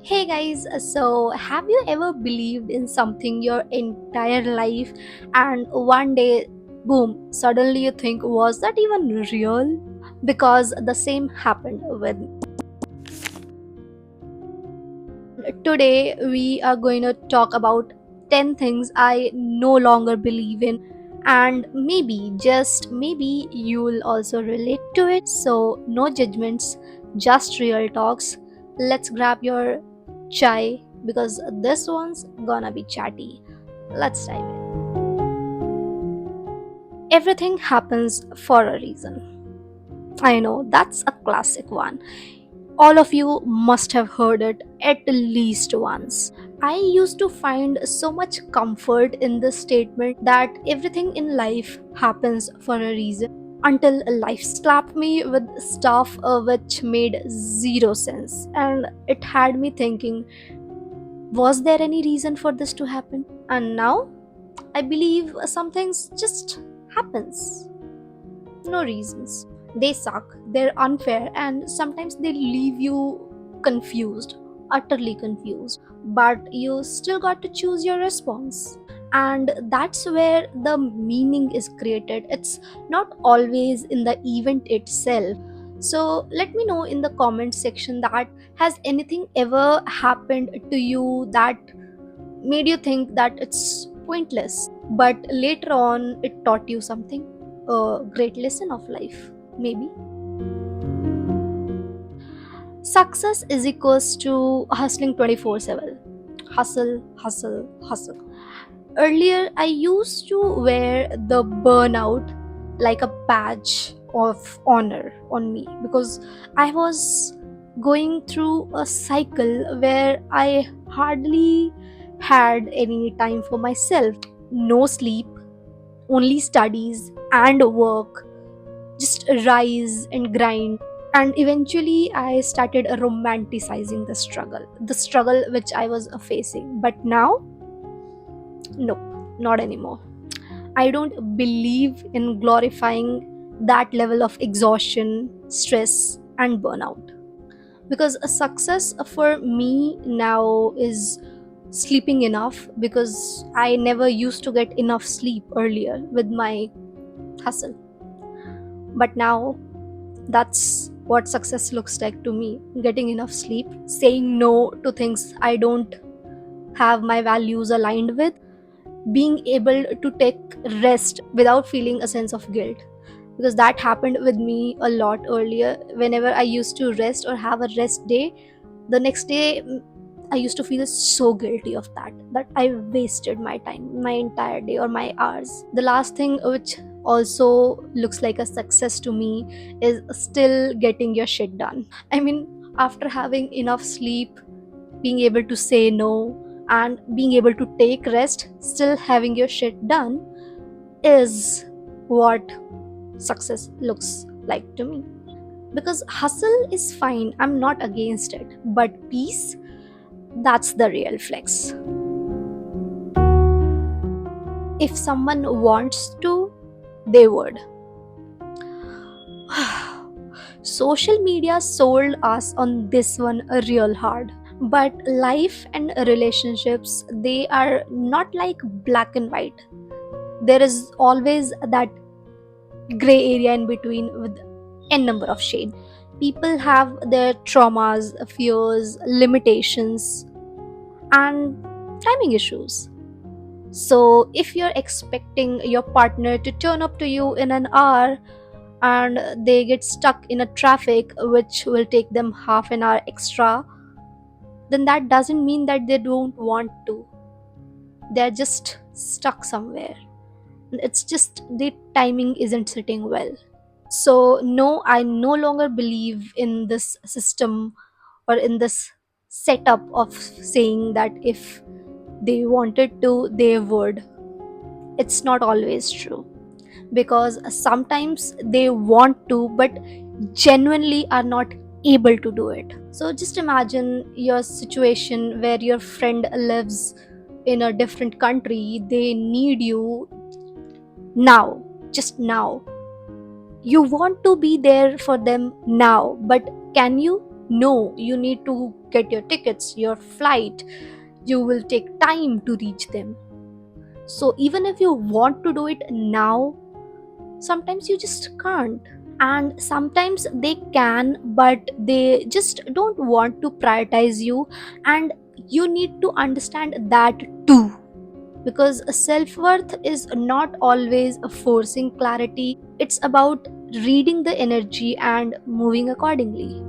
Hey guys, so have you ever believed in something your entire life and one day, boom, suddenly you think, was that even real? Because the same happened with me. Today we are going to talk about 10 things I no longer believe in, and maybe, just maybe, you will also relate to it. So, no judgments, just real talks. Let's grab your chai because this one's gonna be chatty. Let's dive in. Everything happens for a reason. I know that's a classic one. All of you must have heard it at least once. I used to find so much comfort in the statement that everything in life happens for a reason until life slapped me with stuff which made zero sense. And it had me thinking, was there any reason for this to happen? And now I believe some things just happens. No reasons. They suck, they're unfair, and sometimes they leave you confused, utterly confused. But you still got to choose your response. And that's where the meaning is created. It's not always in the event itself. So let me know in the comment section that has anything ever happened to you that made you think that it's pointless, but later on it taught you something, a great lesson of life, maybe. Success is equals to hustling 24/7. Hustle, hustle, hustle. Earlier, I used to wear the burnout like a badge of honor on me because I was going through a cycle where I hardly had any time for myself. No sleep, only studies and work, just rise and grind. And eventually, I started romanticizing the struggle which I was facing. But now, nope, not anymore. I don't believe in glorifying that level of exhaustion, stress, and burnout. Because a success for me now is sleeping enough because I never used to get enough sleep earlier with my hustle. But now that's what success looks like to me, getting enough sleep, saying no to things I don't have my values aligned with, being able to take rest without feeling a sense of guilt, because that happened with me a lot earlier. Whenever I used to rest or have a rest day, the next day I used to feel so guilty of that I wasted my time, my entire day, or my hours. The last thing which also looks like a success to me is still getting your shit done. I mean, after having enough sleep, being able to say no, and being able to take rest, still having your shit done is what success looks like to me. Because hustle is fine, I'm not against it, but peace, that's the real flex. If someone wants to, they would. Social media sold us on this one real hard. But life and relationships, they are not like black and white. There is always that gray area in between with n number of shades. People have their traumas, fears, limitations, and timing issues. So, if you're expecting your partner to turn up to you in an hour and they get stuck in a traffic which will take them half an hour extra, then that doesn't mean that they don't want to. They're just stuck somewhere. It's just the timing isn't sitting well. So, no, I no longer believe in this system or in this setup of saying that if they wanted to, they would. It's not always true, because sometimes they want to, but genuinely are not able to do it. So, just imagine your situation where your friend lives in a different country, they need you now, just now. You want to be there for them now, but can you? No, you need to get your tickets, your flight. You will take time to reach them. So even if you want to do it now, sometimes you just can't. And sometimes they can, but they just don't want to prioritize you. And you need to understand that too, because self-worth is not always forcing clarity. It's about reading the energy and moving accordingly.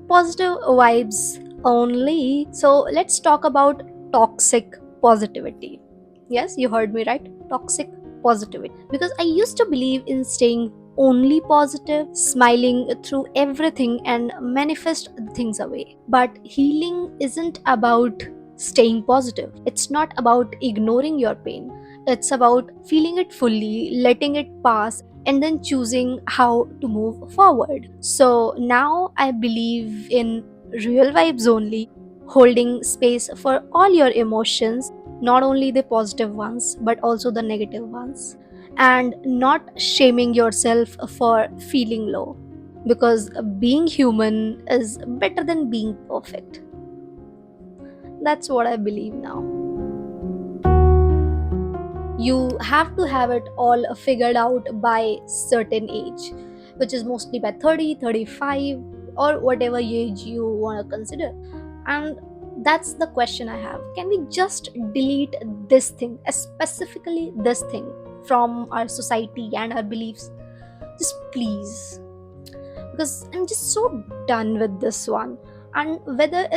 Positive vibes only. So let's talk about toxic positivity. Yes, you heard me right. Toxic positivity. Because I used to believe in staying only positive, smiling through everything and manifest things away. But healing isn't about staying positive. It's not about ignoring your pain. It's about feeling it fully, letting it pass, and then choosing how to move forward. So now I believe in real vibes only, holding space for all your emotions, not only the positive ones, but also the negative ones, and not shaming yourself for feeling low, because being human is better than being perfect. That's what I believe now. You have to have it all figured out by certain age, which is mostly by 30, 35, or whatever age you want to consider. And that's the question I have. Can we just delete this thing, specifically this thing, from our society and our beliefs? Just please, because I'm just so done with this one. And whether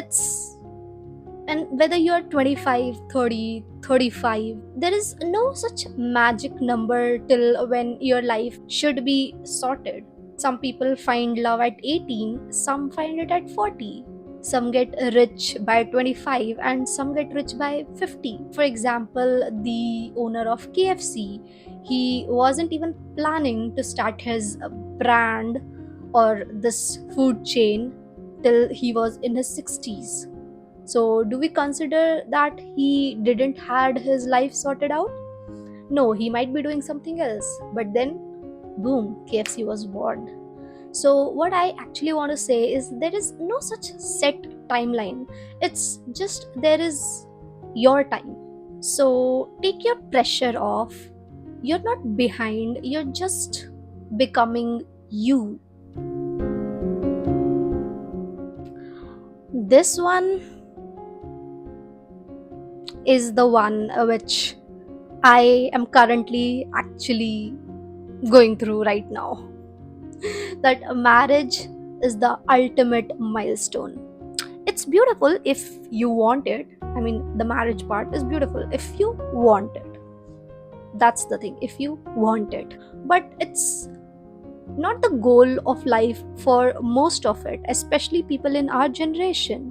you're 25, 30, 35, there is no such magic number till when your life should be sorted. Some people find love at 18, some find it at 40. Some get rich by 25 and some get rich by 50. For example, the owner of KFC, he wasn't even planning to start his brand or this food chain till he was in his 60s. So, do we consider that he didn't had his life sorted out? No, he might be doing something else. But then, boom, KFC was born. So, what I actually want to say is there is no such set timeline. It's just there is your time. So, take your pressure off. You're not behind, you're just becoming you. This one is the one which I am currently actually going through right now. That marriage is the ultimate milestone. It's beautiful if you want it. I mean, the marriage part is beautiful if you want it. That's the thing, if you want it. But it's not the goal of life for most of it, especially people in our generation.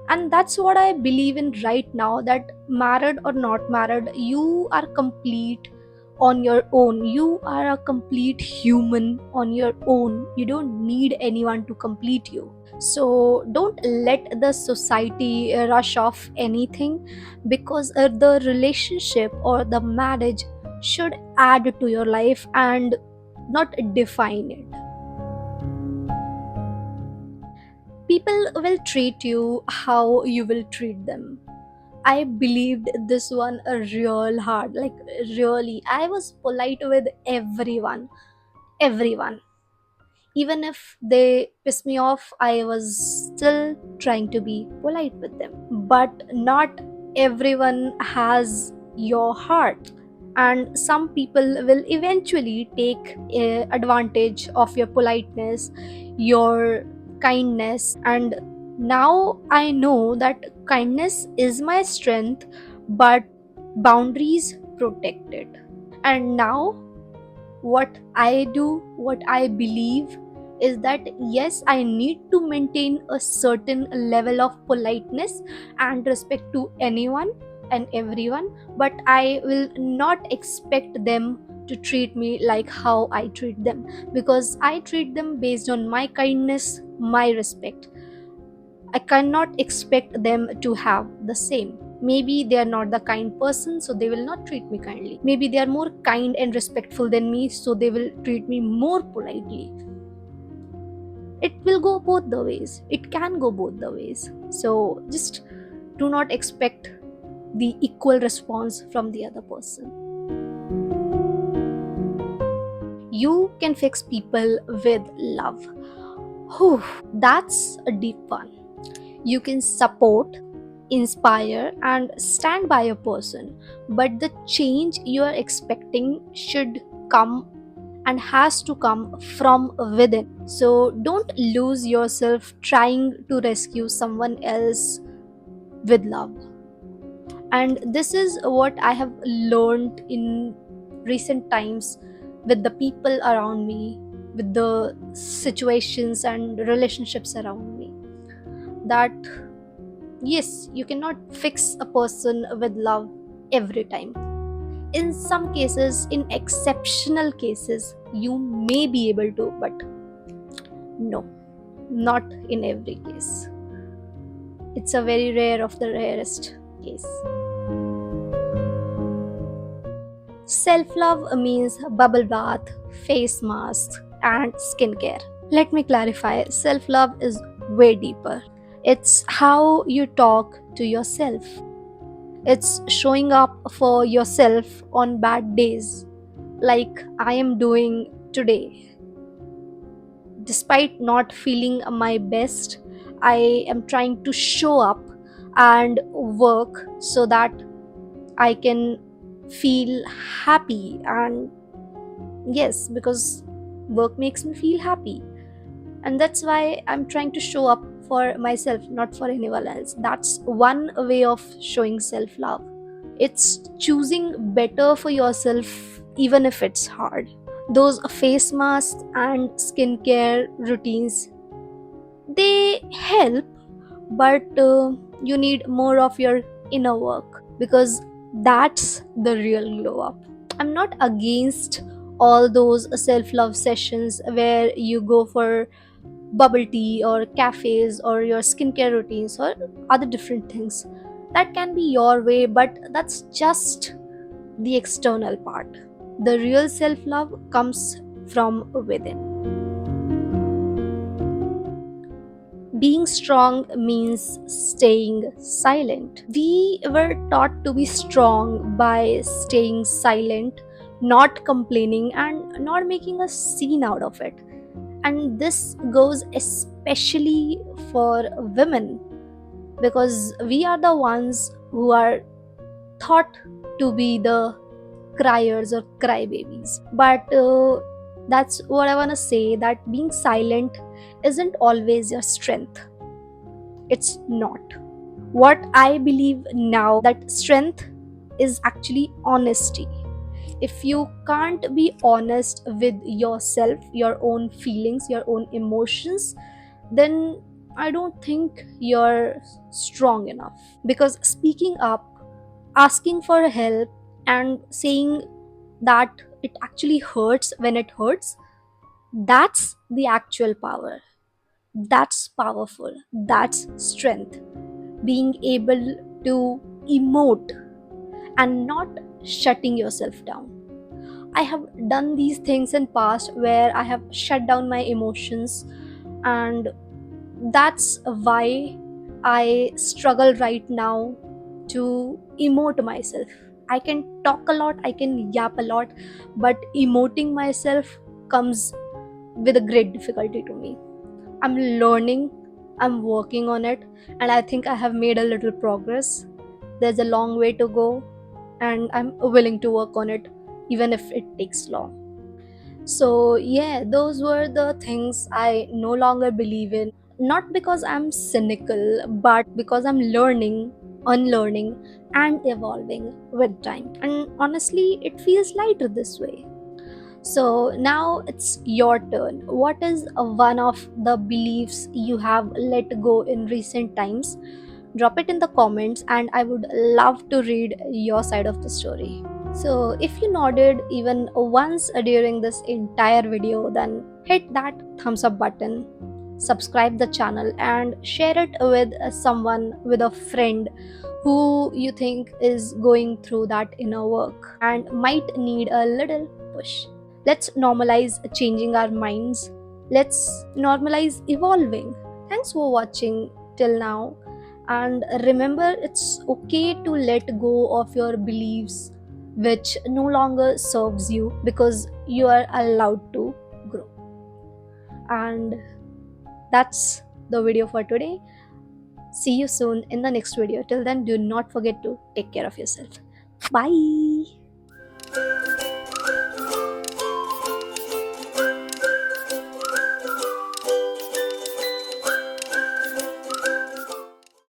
And that's what I believe in right now, that married or not married, you are complete on your own. You are a complete human on your own. You don't need anyone to complete you. So don't let the society rush off anything, because the relationship or the marriage should add to your life and not define it. People will treat you how you will treat them. I believed this one a real hard, like really. I was polite with everyone, everyone. Even if they piss me off, I was still trying to be polite with them. But not everyone has your heart, and some people will eventually take advantage of your politeness, your kindness. And now I know that kindness is my strength, but boundaries protect it. And now what I do, what I believe is that yes, I need to maintain a certain level of politeness and respect to anyone and everyone, but I will not expect them to treat me like how I treat them, because I treat them based on my kindness, my respect. I cannot expect them to have the same. Maybe they are not the kind person, so they will not treat me kindly. Maybe they are more kind and respectful than me, so they will treat me more politely. It will go both the ways. It can go both the ways. So just do not expect the equal response from the other person. You can fix people with love. Whew, that's a deep one. You can support, inspire, and stand by a person, but the change you are expecting should come and has to come from within. So don't lose yourself trying to rescue someone else with love. And this is what I have learned in recent times with the people around me, with the situations and relationships around me, that yes, you cannot fix a person with love every time. In some cases, in exceptional cases, you may be able to, but no, not in every case. It's a very rare of the rarest case. Self love means bubble bath, face mask, and skincare. Let me clarify, self love is way deeper. It's how you talk to yourself. It's showing up for yourself on bad days, like I am doing today. Despite not feeling my best, I am trying to show up and work so that I can feel happy. And yes, because work makes me feel happy. And that's why I'm trying to show up for myself, not for anyone else. That's one way of showing self love. It's choosing better for yourself, even if it's hard. Those face masks and skincare routines, they help, but you need more of your inner work, because that's the real glow up. I'm not against all those self love sessions where you go for bubble tea or cafes or your skincare routines or other different things. That can be your way, but that's just the external part. The real self love comes from within. Being strong means staying silent. We were taught to be strong by staying silent, not complaining, and not making a scene out of it. And this goes especially for women, because we are the ones who are thought to be the criers or crybabies. But that's what I want to say, that being silent isn't always your strength. It's not. What I believe now, that strength is actually honesty. If you can't be honest with yourself, your own feelings, your own emotions, then I don't think you're strong enough. Because speaking up, asking for help, and saying that it actually hurts when it hurts, that's the actual power. That's powerful. That's strength. Being able to emote and not shutting yourself down. I have done these things in past where I have shut down my emotions, and that's why I struggle right now to emote myself. I can talk a lot, I can yap a lot, but emoting myself comes with a great difficulty to me. I'm learning, I'm working on it, and I think I have made a little progress. There's a long way to go, and I'm willing to work on it, even if it takes long. So, yeah, those were the things I no longer believe in. Not because I'm cynical, but because I'm learning, unlearning, and evolving with time. And honestly, it feels lighter this way. So now it's your turn. What is one of the beliefs you have let go in recent times? Drop it in the comments, and I would love to read your side of the story. So, if you nodded even once during this entire video, then hit that thumbs up button, subscribe the channel, and share it with someone, with a friend who you think is going through that inner work and might need a little push. Let's normalize changing our minds, Let's normalize evolving. Thanks for watching till now. And remember, it's okay to let go of your beliefs which no longer serves you, because you are allowed to grow. And that's the video for today. See you soon in the next video. Till then, do not forget to take care of yourself. Bye.